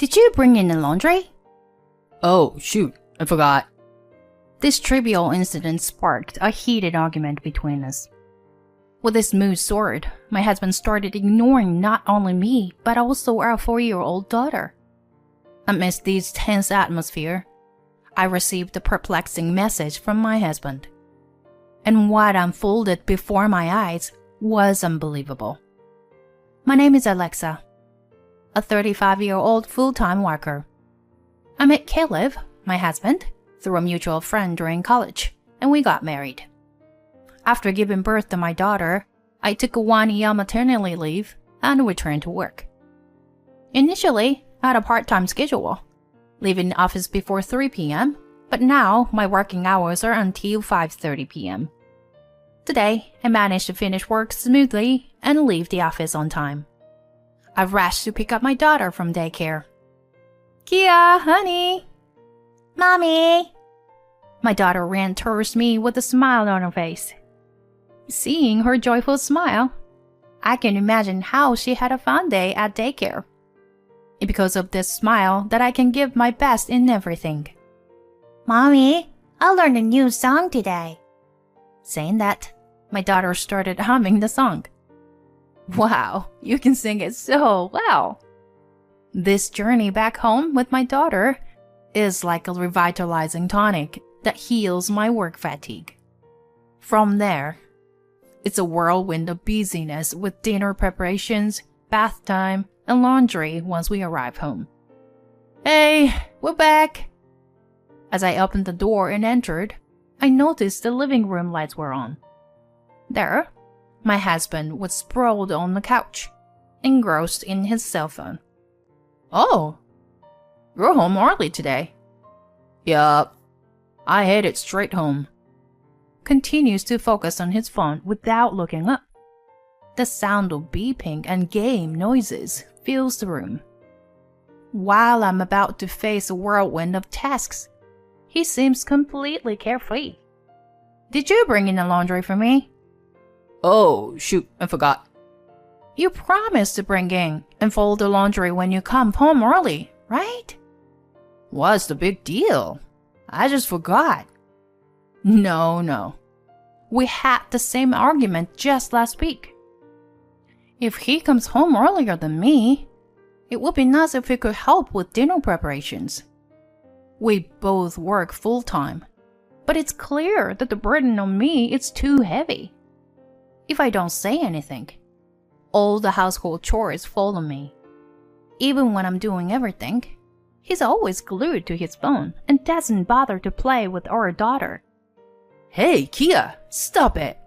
Did you bring in the laundry? Oh, shoot, I forgot. This trivial incident sparked a heated argument between us. With this mood soared, my husband started ignoring not only me, but also our 4-year-old daughter. Amidst this tense atmosphere, I received a perplexing message from my husband. And what unfolded before my eyes was unbelievable. My name is Alexa, a 35-year-old full-time worker. I met Caleb, my husband, through a mutual friend during college, and we got married. After giving birth to my daughter, I took a 1-year maternity leave and returned to work. Initially, I had a part-time schedule, leaving the office before 3 p.m., but now my working hours are until 5:30 p.m. Today, I managed to finish work smoothly and leave the office on time. I rushed to pick up my daughter from daycare. Kia, honey! Mommy! My daughter ran towards me with a smile on her face. Seeing her joyful smile, I can imagine how she had a fun day at daycare. It's because of this smile that I can give my best in everything. Mommy, I learned a new song today. Saying that, my daughter started humming the song. Wow, you can sing it so well. This journey back home with my daughter is like a revitalizing tonic that heals my work fatigue. From there, it's a whirlwind of busyness with dinner preparations, bath time, and laundry once we arrive home. Hey, we're back! As I opened the door and entered, I noticed the living room lights were on. There, my husband was sprawled on the couch, engrossed in his cell phone. Oh, you're home early today. Yup, I headed straight home. Continues to focus on his phone without looking up. The sound of beeping and game noises fills the room. While I'm about to face a whirlwind of tasks, he seems completely carefree. Did you bring in the laundry for me? Oh, shoot, I forgot. You promised to bring in and fold the laundry when you come home early, right? What's the big deal? I just forgot. No. We had the same argument just last week. If he comes home earlier than me, it would be nice if he could help with dinner preparations. We both work full-time, but it's clear that the burden on me is too heavy. If I don't say anything, all the household chores fall on me. Even when I'm doing everything, he's always glued to his phone and doesn't bother to play with our daughter. Hey, Kia, stop it!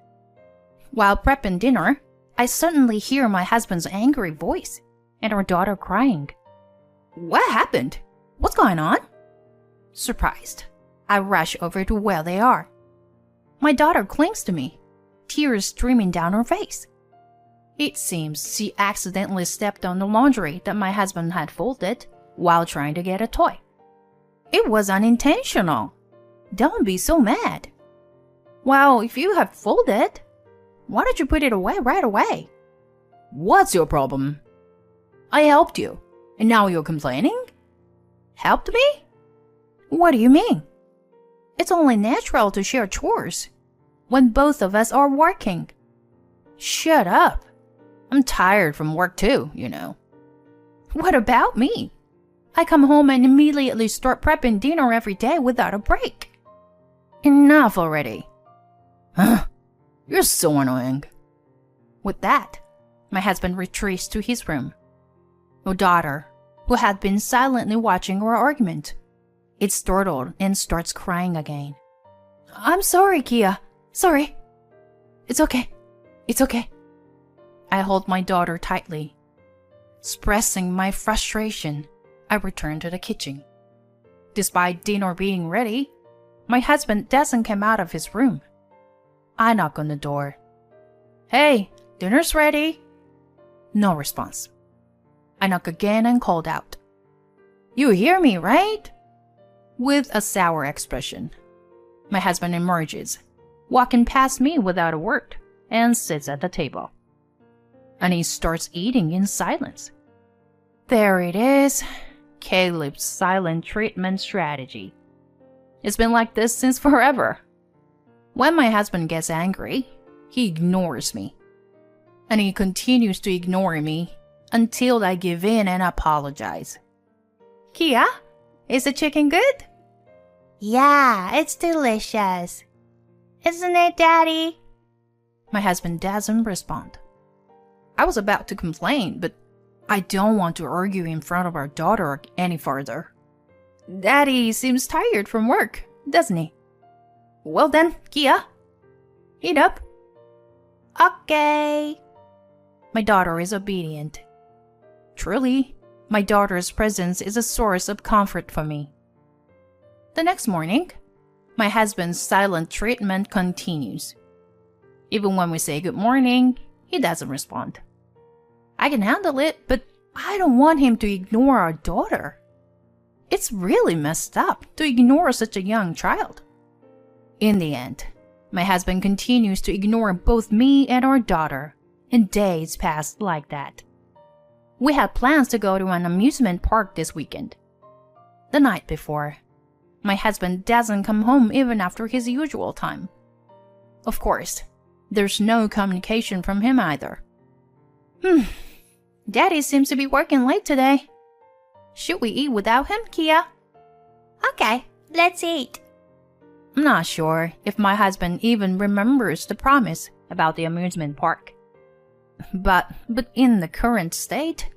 While prepping dinner, I suddenly hear my husband's angry voice and our daughter crying. What happened? What's going on? Surprised, I rush over to where they are. My daughter clings to me, tears streaming down her face. It seems she accidentally stepped on the laundry that my husband had folded while trying to get a toy. It was unintentional. Don't be so mad. Well, if you have folded, why did you put it away right away? What's your problem? I helped you, and now you're complaining? Helped me? What do you mean? It's only natural to share chores when both of us are working. Shut up. I'm tired from work too, you know. What about me? I come home and immediately start prepping dinner every day without a break. Enough already. You're so annoying. With that, my husband retreats to his room. Your daughter, who had been silently watching our argument, is startled and starts crying again. I'm sorry, Kia. Sorry. It's okay. It's okay. I hold my daughter tightly. Expressing my frustration, I return to the kitchen. Despite dinner being ready, my husband doesn't come out of his room. I knock on the door. Hey, dinner's ready. No response. I knock again and called out. You hear me, right? With a sour expression, my husband emerges, walking past me without a word, and sits at the table. And he starts eating in silence. There it is. Caleb's silent treatment strategy. It's been like this since forever. When my husband gets angry, he ignores me. And he continues to ignore me until I give in and apologize. Kia, is the chicken good? Yeah, it's delicious. Isn't it, Daddy? My husband doesn't respond. I was about to complain, but I don't want to argue in front of our daughter any further. Daddy seems tired from work, doesn't he? Well then, Kia, eat up. Okay. My daughter is obedient. Truly, my daughter's presence is a source of comfort for me. The next morning, my husband's silent treatment continues. Even when we say good morning, he doesn't respond. I can handle it, but I don't want him to ignore our daughter. It's really messed up to ignore such a young child. In the end, my husband continues to ignore both me and our daughter, and days pass like that. We had plans to go to an amusement park this weekend. The night before, my husband doesn't come home even after his usual time. Of course, there's no communication from him either. Daddy seems to be working late today. Should we eat without him, Kia? Okay, let's eat. I'm not sure if my husband even remembers the promise about the amusement park. But in the current state,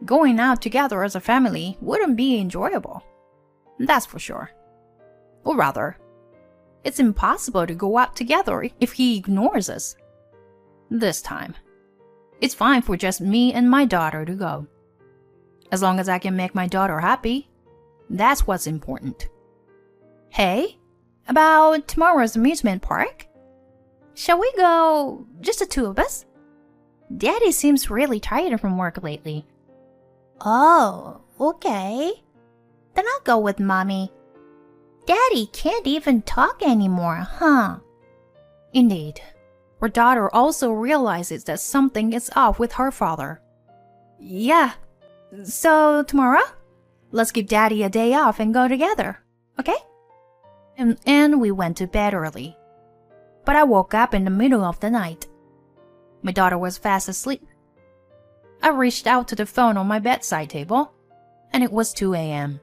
going out together as a family wouldn't be enjoyable. That's for sure. Or rather, it's impossible to go out together if he ignores us. This time, it's fine for just me and my daughter to go. As long as I can make my daughter happy, that's what's important. Hey, about tomorrow's amusement park? Shall we go just the two of us? Daddy seems really tired from work lately. Oh, okay. Then I'll go with Mommy. Daddy can't even talk anymore, huh? Indeed. Our daughter also realizes that something is off with her father. Yeah. So tomorrow, let's give Daddy a day off and go together, okay? And we went to bed early. But I woke up in the middle of the night. My daughter was fast asleep. I reached out to the phone on my bedside table, and it was 2 a.m.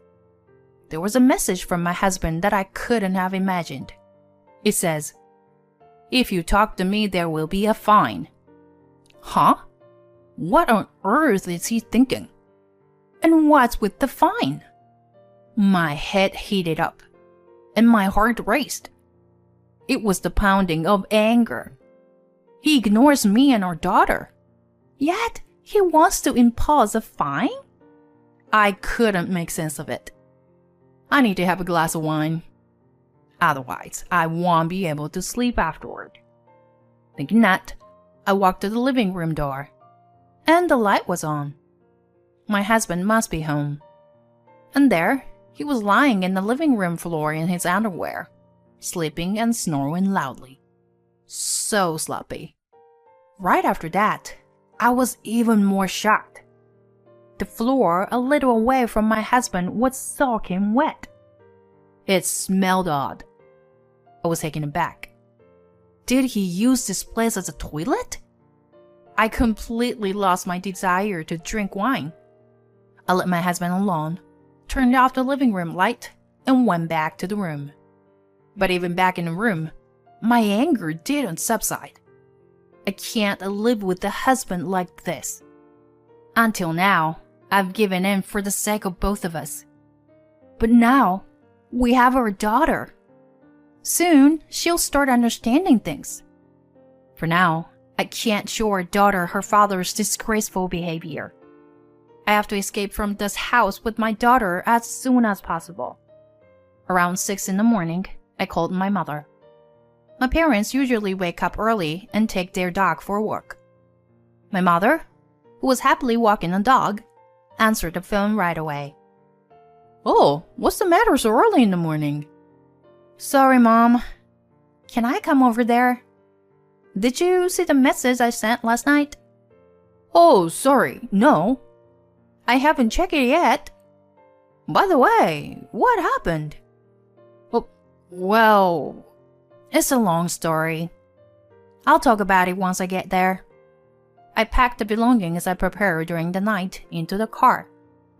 There was a message from my husband that I couldn't have imagined. It says, "If you talk to me, there will be a fine." Huh? What on earth is he thinking? And what's with the fine? My head heated up, and my heart raced. It was the pounding of anger. He ignores me and our daughter, yet he wants to impose a fine? I couldn't make sense of it. I need to have a glass of wine. Otherwise, I won't be able to sleep afterward. Thinking that, I walked to the living room door, and the light was on. My husband must be home. And there, he was lying in the living room floor in his underwear, sleeping and snoring loudly. So sloppy. Right after that, I was even more shocked. The floor a little away from my husband was soaking wet. It smelled odd. I was taken aback. Did he use this place as a toilet? I completely lost my desire to drink wine. I let my husband alone, turned off the living room light, and went back to the room. But even back in the room, my anger didn't subside. I can't live with a husband like this. Until now, I've given in for the sake of both of us. But now, we have our daughter. Soon, she'll start understanding things. For now, I can't show our daughter her father's disgraceful behavior. I have to escape from this house with my daughter as soon as possible. Around 6 in the morning, I called my mother. My parents usually wake up early and take their dog for a walk. My mother, who was happily walking the dog, answered the phone right away. "Oh, what's the matter so early in the morning?" "Sorry, Mom. Can I come over there? Did you see the message I sent last night?" "Oh, sorry, no. I haven't checked it yet." By the way, what happened? Well, it's a long story. I'll talk about it once I get there. I packed the belongings I prepared during the night into the car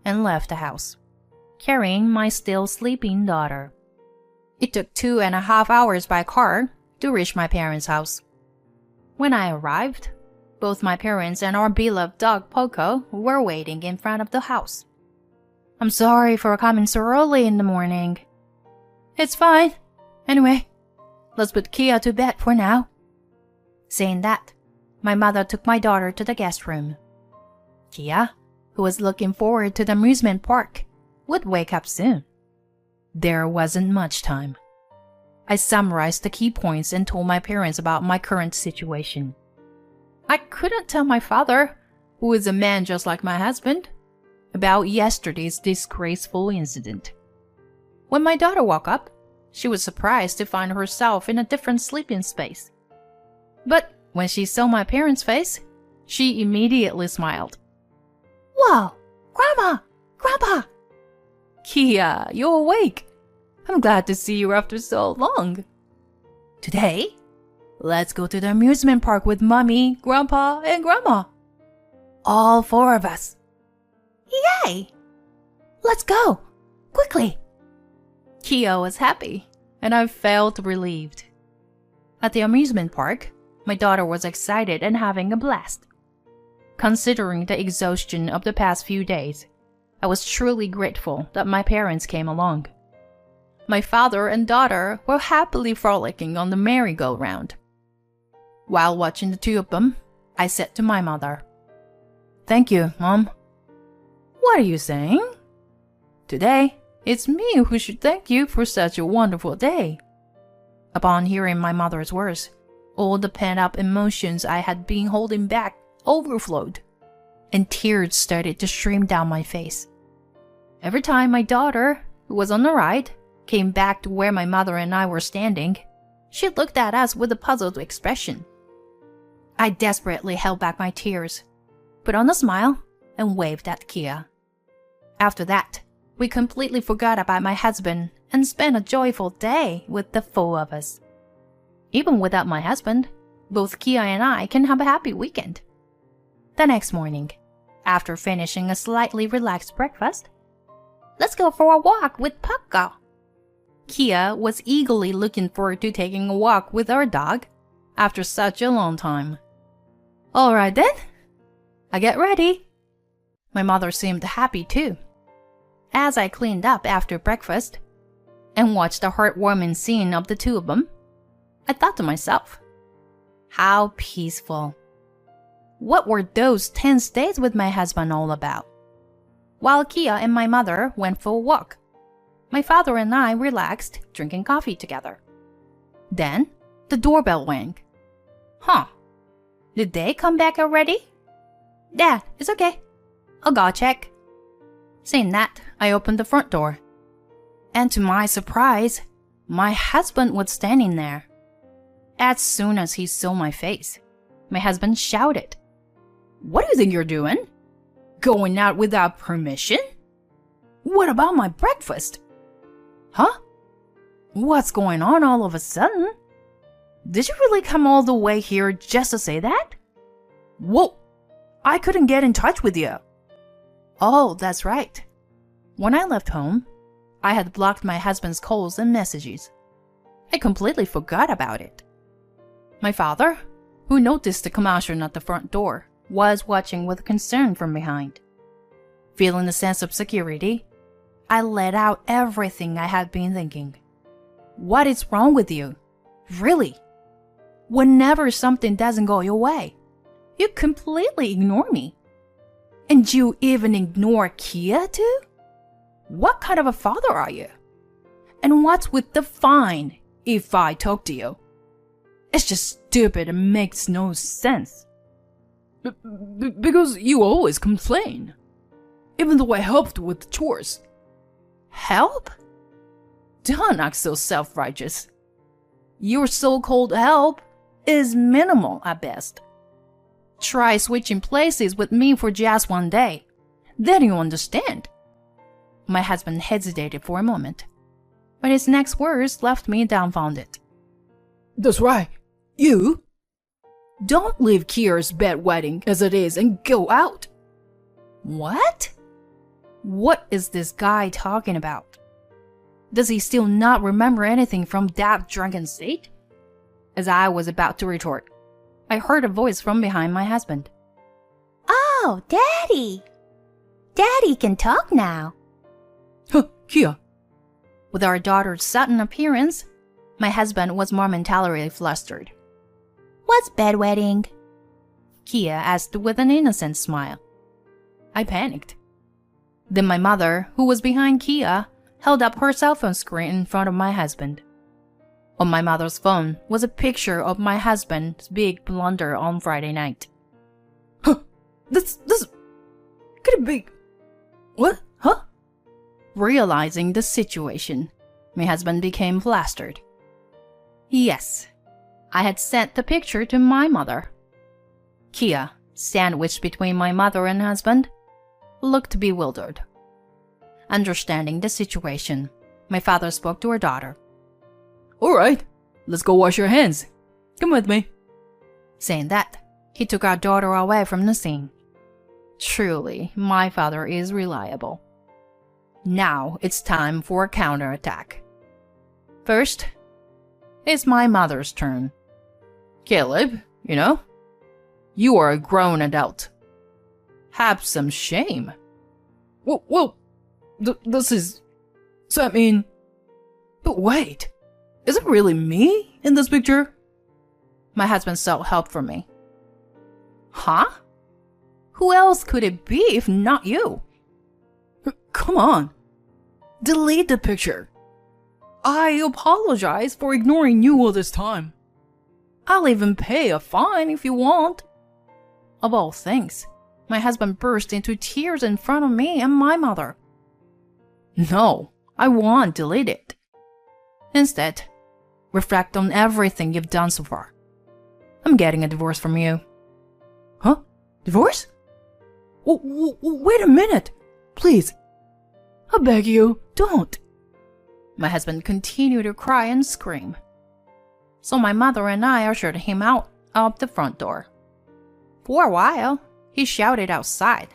and left the house, carrying my still sleeping daughter. It took 2.5 hours by car to reach my parents' house. When I arrived, both my parents and our beloved dog Poco were waiting in front of the house. I'm sorry for coming so early in the morning. It's fine. Anyway, let's put Kia to bed for now. Saying that, my mother took my daughter to the guest room. Kia, who was looking forward to the amusement park, would wake up soon. There wasn't much time. I summarized the key points and told my parents about my current situation. I couldn't tell my father, who is a man just like my husband, about yesterday's disgraceful incident. When my daughter woke up, she was surprised to find herself in a different sleeping space. But when she saw my parents' face, she immediately smiled. Whoa! Grandma! Grandpa! Kia, you're awake. I'm glad to see you after so long. Today, let's go to the amusement park with Mommy, Grandpa, and Grandma. All 4 of us. Yay! Let's go! Quickly! Kia was happy, and I felt relieved. At the amusement park, my daughter was excited and having a blast. Considering the exhaustion of the past few days, I was truly grateful that my parents came along. My father and daughter were happily frolicking on the merry-go-round. While watching the 2 of them, I said to my mother, "Thank you, Mom." "What are you saying?" "Today, it's me who should thank you for such a wonderful day." Upon hearing my mother's words, all the pent-up emotions I had been holding back overflowed, and tears started to stream down my face. Every time my daughter, who was on the ride, came back to where my mother and I were standing, she looked at us with a puzzled expression. I desperately held back my tears, put on a smile, and waved at Kia. After that, we completely forgot about my husband and spent a joyful day with the 4 of us. Even without my husband, both Kia and I can have a happy weekend. The next morning, after finishing a slightly relaxed breakfast, let's go for a walk with Poco. Kia was eagerly looking forward to taking a walk with our dog after such a long time. All right then, I get ready. My mother seemed happy too. As I cleaned up after breakfast and watched the heartwarming scene of the 2 of them, I thought to myself, how peaceful. What were those tense days with my husband all about? While Kia and my mother went for a walk, my father and I relaxed, drinking coffee together. Then, the doorbell rang. Huh. Did they come back already? Dad, it's okay. I'll go check. Saying that, I opened the front door. And to my surprise, my husband was standing there. As soon as he saw my face, my husband shouted, "What do you think you're doing? Going out without permission? What about my breakfast? Huh? What's going on all of a sudden? Did you really come all the way here just to say that? Whoa, I couldn't get in touch with you." Oh, that's right. When I left home, I had blocked my husband's calls and messages. I completely forgot about it. My father, who noticed the commotion at the front door, was watching with concern from behind. Feeling a sense of security, I let out everything I had been thinking. What is wrong with you? Really? Whenever something doesn't go your way, you completely ignore me. And you even ignore Kia too? What kind of a father are you? And what's with the fine if I talk to you? It's just stupid and makes no sense. Because you always complain. Even though I helped with the chores. Help? Don't act so self-righteous. Your so-called help is minimal at best. Try switching places with me for just one day. Then you understand. My husband hesitated for a moment, but his next words left me dumbfounded. That's right. You? Don't leave Kia's bedwetting as it is and go out. What? What is this guy talking about? Does he still not remember anything from that drunken state? As I was about to retort, I heard a voice from behind my husband. Oh, Daddy! Daddy can talk now. Huh, Kia. With our daughter's sudden appearance, my husband was momentarily flustered. What's bedwetting? Kia asked with an innocent smile. I panicked. Then my mother, who was behind Kia, held up her cell phone screen in front of my husband. On my mother's phone was a picture of my husband's big blunder on Friday night. Huh, this, could it be? What? Huh? Realizing the situation, my husband became flustered. Yes, I had sent the picture to my mother. Kia, sandwiched between my mother and husband, looked bewildered. Understanding the situation, my father spoke to our daughter. All right, let's go wash your hands. Come with me. Saying that, he took our daughter away from the scene. Truly, my father is reliable. Now it's time for a counterattack. First, it's my mother's turn. Caleb, you are a grown adult. Have some shame. Well, this is... So I mean... But wait, is it really me in this picture? My husband sought help from me. Huh? Who else could it be if not you? Come on. Delete the picture. I apologize for ignoring you all this time. I'll even pay a fine if you want. Of all things, my husband burst into tears in front of me and my mother. No, I won't delete it. Instead, reflect on everything you've done so far. I'm getting a divorce from you. Huh? Divorce? Wait a minute. Please. I beg you, don't. My husband continued to cry and scream. So my mother and I ushered him out of the front door. For a while, he shouted outside,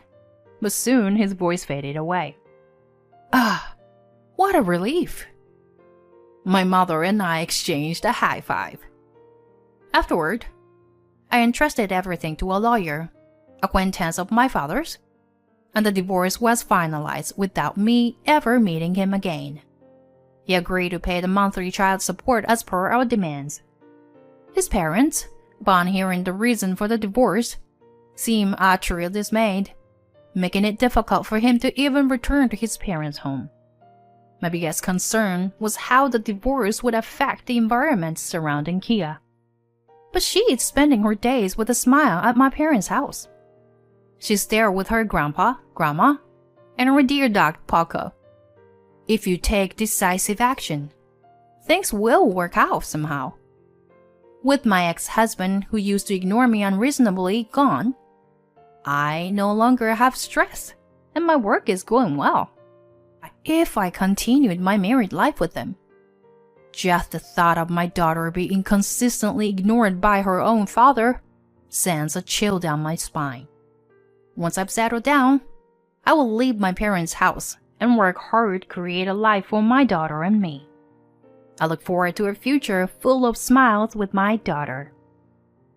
but soon his voice faded away. Ah, what a relief. My mother and I exchanged a high five. Afterward, I entrusted everything to a lawyer, acquaintance of my father's, and the divorce was finalized without me ever meeting him again. He agreed to pay the monthly child support as per our demands. His parents, upon hearing the reason for the divorce, seemed utterly dismayed, making it difficult for him to even return to his parents' home. My biggest concern was how the divorce would affect the environment surrounding Kia. But she is spending her days with a smile at my parents' house. She's there with her grandpa, grandma, and her dear dog, Paco. If you take decisive action, things will work out somehow. With my ex-husband, who used to ignore me unreasonably, gone, I no longer have stress, and my work is going well. If I continued my married life with him, just the thought of my daughter being consistently ignored by her own father sends a chill down my spine. Once I've settled down, I will leave my parents' house and work hard to create a life for my daughter and me. I look forward to a future full of smiles with my daughter.